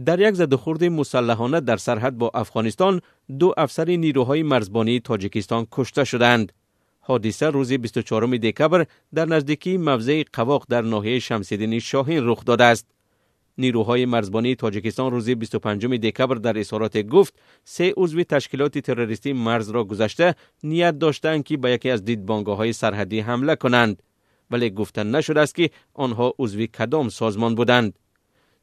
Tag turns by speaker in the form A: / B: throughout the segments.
A: در یک زدوخورد مسلحانه در سرحد با افغانستان 2 افسر نیروهای مرزبانی تاجیکستان کشته شدند. حادثه روز 24 دکبر در نزدیکی موضع قواق در ناحیه شمس‌الدین شاهین رخ داده است. نیروهای مرزبانی تاجیکستان روز 25 دکبر در اظهارات گفت 3 عضو تشکیلات تروریستی مرز را گذشته نیت داشتند که به یکی از دیدبانگاه‌های سرحدی حمله کنند، ولی گفتن نشده است که آنها عضو کدام سازمان بودند.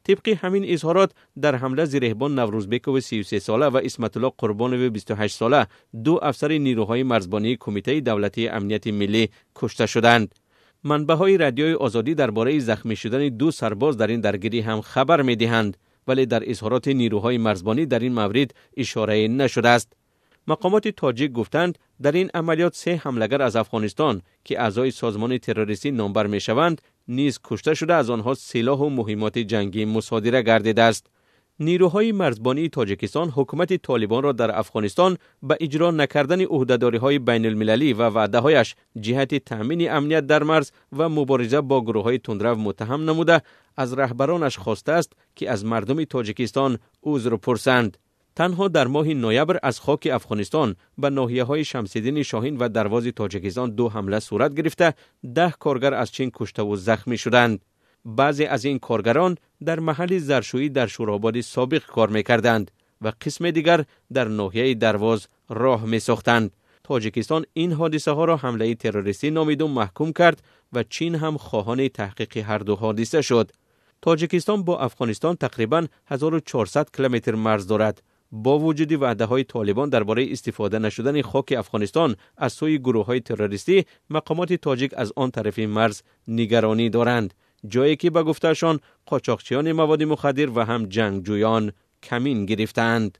A: طبق همین اظهارات در حمله زیرهبان نوروزبکوف 33 ساله و اسمت الله قربانوف 28 ساله 2 افسر نیروهای مرزبانی کمیته دولتی امنیت ملی کشته شدند. منبع‌های رادیوی آزادی درباره زخمی شدن 2 سرباز در این درگیری هم خبر می‌دهند، ولی در اظهارات نیروهای مرزبانی در این مورد اشاره نشده است. مقامات تاجیک گفتند در این عملیات 3 حملگر از افغانستان که اعضای سازمان تروریستی نامبر می‌شوند نیز کشته شده، از آنها سلاح و مهمات جنگی مصادره گردیده است. نیروهای مرزبانی تاجیکستان حکومت طالبان را در افغانستان به اجرا نکردن عهده‌داری‌های بین المللی و وعده‌هایش جهت تأمین امنیت در مرز و مبارزه با گروه‌های تندرو متهم نموده از رهبرانش خواسته است که از مردم تاجیکستان عذر پرسند. تنها در ماه نوامبر از خاک افغانستان به ناحیه‌های شمس‌الدین شاهین و درواز تاجیکستان 2 حمله صورت گرفته 10 کارگر از چین کشته و زخمی شدند. بعضی از این کارگران در محل زرشویی در شوراباد سابق کار می‌کردند و قسم دیگر در ناحیه درواز راه می‌ساختند. تاجیکستان این حادثه ها را حمله تروریستی نامید و محکوم کرد و چین هم خواهان تحقیق هر دو حادثه شد. تاجیکستان با افغانستان تقریباً 1400 کیلومتر مرز دارد. با وجود وعده‌های طالبان درباره استفاده نشدن خاک افغانستان از سوی گروه‌های تروریستی، مقامات تاجیک از آن طرف مرز نگرانی دارند، جایی که به گفتهشان قاچاقچیان مواد مخدر و هم جنگجویان کمین گرفتند.